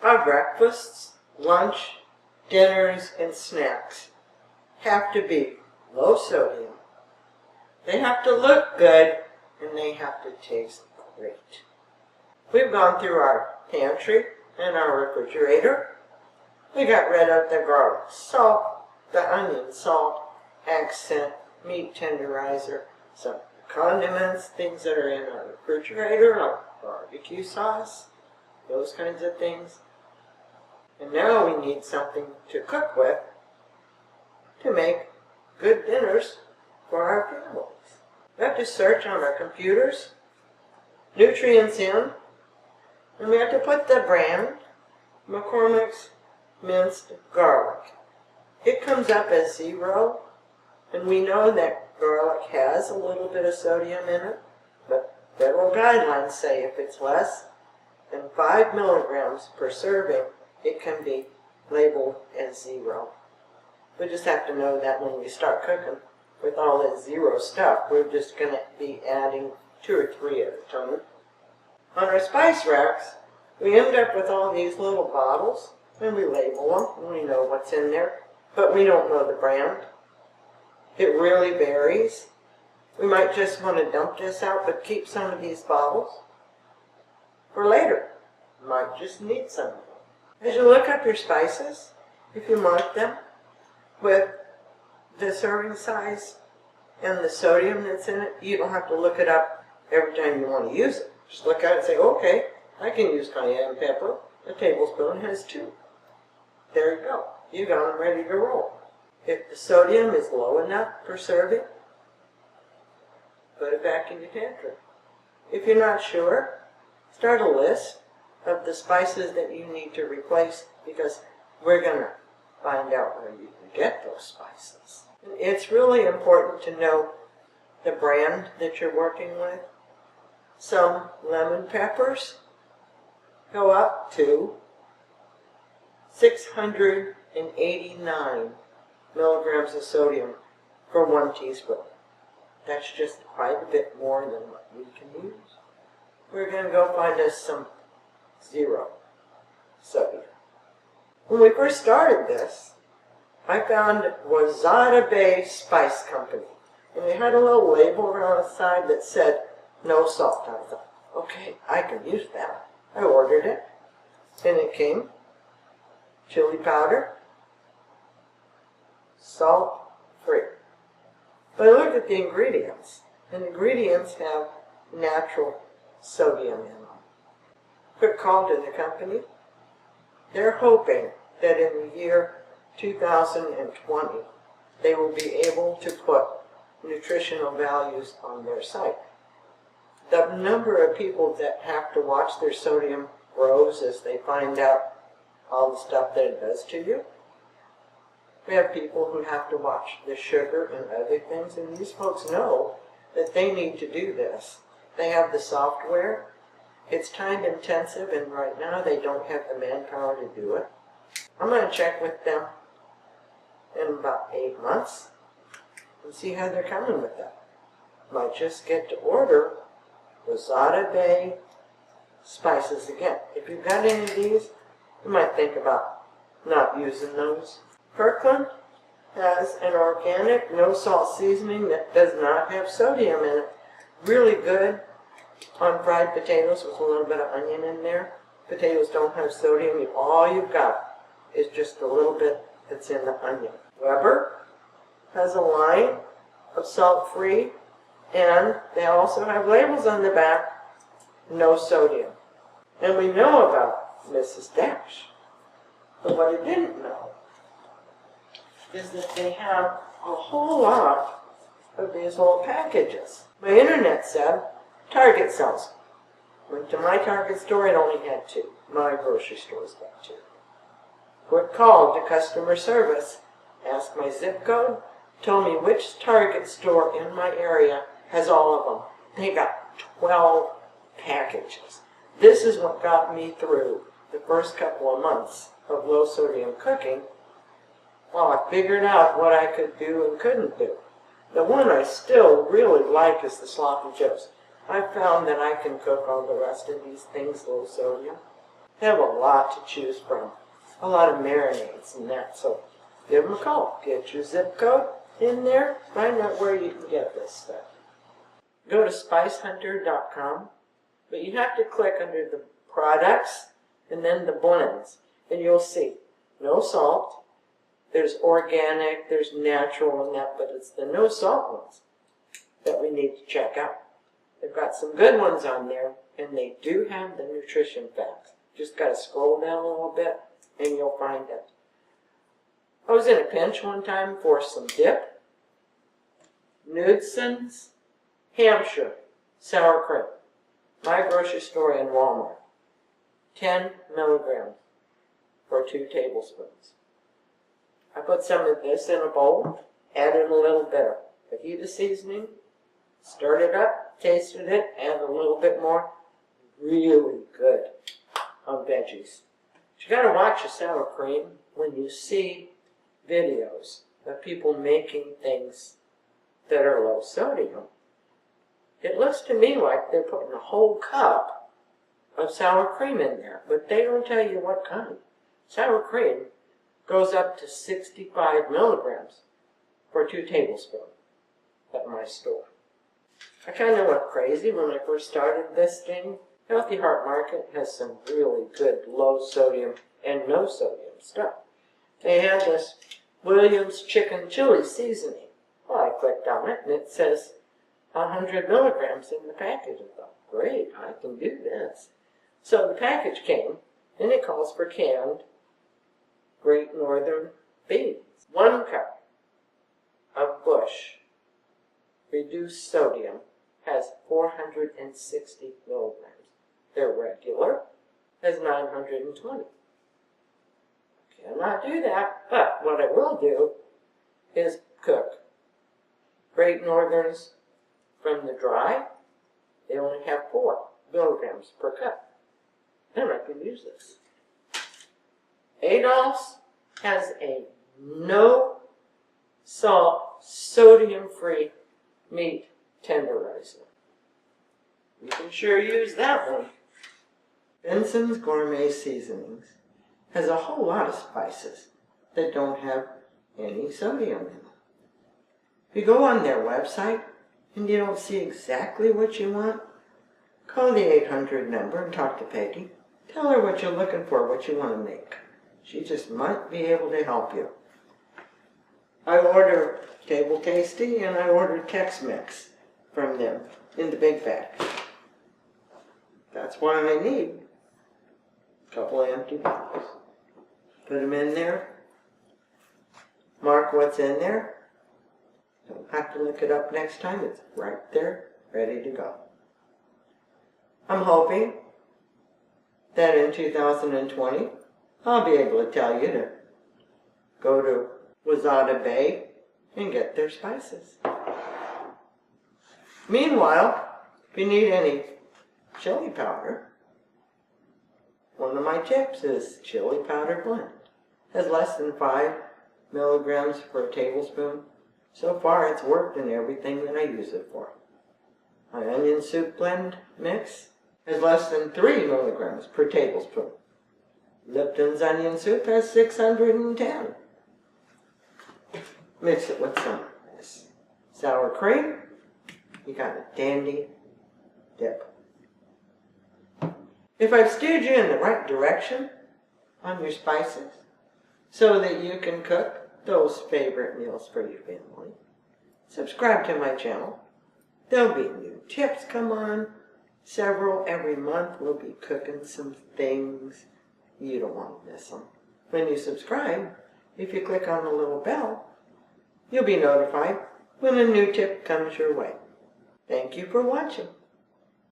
Our breakfasts, lunch, dinners, and snacks have to be low sodium. They have to look good, and they have to taste great. We've gone through our pantry and our refrigerator. We got rid of the garlic salt, the onion salt, accent, meat tenderizer, some condiments, things that are in our refrigerator, like barbecue sauce, those kinds of things. And now we need something to cook with to make good dinners for our families. We have to search on our computers, nutrients in, and we have to put the brand, McCormick's minced garlic. It comes up as 0, and we know that garlic has a little bit of sodium in it, but federal guidelines say if it's less than 5 milligrams per serving, it can be labeled as 0. We just have to know that when we start cooking with all that 0 stuff, we're just going to be adding 2 or 3 at a time. On our spice racks, we end up with all these little bottles, and we label them, and we know what's in there, but we don't know the brand. It really varies. We might just want to dump this out, but keep some of these bottles for later. Might just need some of them. As you look up your spices, if you mark them with the serving size and the sodium that's in it, you don't have to look it up every time you want to use it. Just look at it and say, okay, I can use cayenne pepper. A tablespoon has 2. There you go. You got them ready to roll. If the sodium is low enough per serving, put it back in your pantry. If you're not sure, start a list of the spices that you need to replace, because we're going to find out where you can get those spices. It's really important to know the brand that you're working with. Some lemon peppers go up to 689 milligrams of sodium for 1 teaspoon. That's just quite a bit more than what we can use. We're going to go find us some 0 sodium. When we first started this, I found Wazada Bay Spice Company, and they had a little label around the side that said no salt. I thought, okay, I can use that. I ordered it, and it came chili powder, salt free. But I looked at the ingredients, and the ingredients have natural sodium in them. Quick call to the company. They're hoping that in the year 2020, they will be able to put nutritional values on their site. The number of people that have to watch their sodium grows as they find out all the stuff that it does to you. We have people who have to watch the sugar and other things, and these folks know that they need to do this. They have the software. It's time intensive, and right now they don't have the manpower to do it. I'm going to check with them in about 8 months and see how they're coming with that. Might just get to order Wazada Bay spices again. If you've got any of these, you might think about not using those. Kirkland has an organic, no-salt seasoning that does not have sodium in it. Really good on fried potatoes with a little bit of onion in there. Potatoes don't have sodium. All you've got is just a little bit that's in the onion. Weber has a line of salt-free, and they also have labels on the back, no sodium. And we know about Mrs. Dash. But what I didn't know is that they have a whole lot of these little packages. My internet said Target sells them. Went to my Target store, it only had 2. My grocery store's got 2. Quick call to customer service, asked my zip code, told me which Target store in my area has all of them. They got 12 packages. This is what got me through the first couple of months of low sodium cooking. Well, I figured out what I could do and couldn't do. The one I still really like is the Sloppy Joes. I found that I can cook all the rest of these things low sodium. They have a lot to choose from. A lot of marinades and that. So give them a call. Get your zip code in there. Find out where you can get this stuff. Go to spicehunter.com. But you have to click under the products and then the blends. And you'll see no salt. There's organic, there's natural and that, but it's the no salt ones that we need to check out. They've got some good ones on there, and they do have the nutrition facts. Just got to scroll down a little bit, and you'll find it. I was in a pinch one time for some dip. Knudsen's Hampshire sour cream. My grocery store in Walmart. 10 milligrams for 2 tablespoons. I put some of this in a bowl, added a little bit of fajita seasoning, stirred it up, tasted it, added a little bit more. Really good on veggies. But you gotta watch your sour cream when you see videos of people making things that are low sodium. It looks to me like they're putting a whole cup of sour cream in there, but they don't tell you what kind. Sour cream goes up to 65 milligrams for 2 tablespoons at my store. I kind of went crazy when I first started this thing. Healthy Heart Market has some really good low sodium and no sodium stuff. They had this Williams chicken chili seasoning. Well, I clicked on it and it says 100 milligrams in the package. I thought, great, I can do this. So the package came and it calls for canned Great Northern beans. 1 cup of Bush reduced sodium has 460 milligrams. Their regular has 920. Cannot do that, but what I will do is cook Great Northerns from the dry. They only have 4 milligrams per cup. And I can use this. Adolph's has a no salt, sodium-free meat tenderizer. You can sure use that one. Benson's Gourmet Seasonings has a whole lot of spices that don't have any sodium in them. If you go on their website and you don't see exactly what you want, call the 800 number and talk to Peggy. Tell her what you're looking for, what you want to make. She just might be able to help you. I order Table Tasty and I order Tex-Mex from them in the big bag. That's what I need. A couple of empty bottles. Put them in there. Mark what's in there. Don't have to look it up next time. It's right there, ready to go. I'm hoping that in 2020, I'll be able to tell you to go to Wazada Bay and get their spices. Meanwhile, if you need any chili powder, one of my tips is chili powder blend. It has less than 5 milligrams per tablespoon. So far, it's worked in everything that I use it for. My onion soup blend mix has less than 3 milligrams per tablespoon. Lipton's onion soup has 610. Mix it with some sour cream. You got a dandy dip. If I've steered you in the right direction on your spices so that you can cook those favorite meals for your family, subscribe to my channel. There'll be new tips come on. Several every month. We'll be cooking some things. You don't want to miss them. When you subscribe, if you click on the little bell, you'll be notified when a new tip comes your way. Thank you for watching.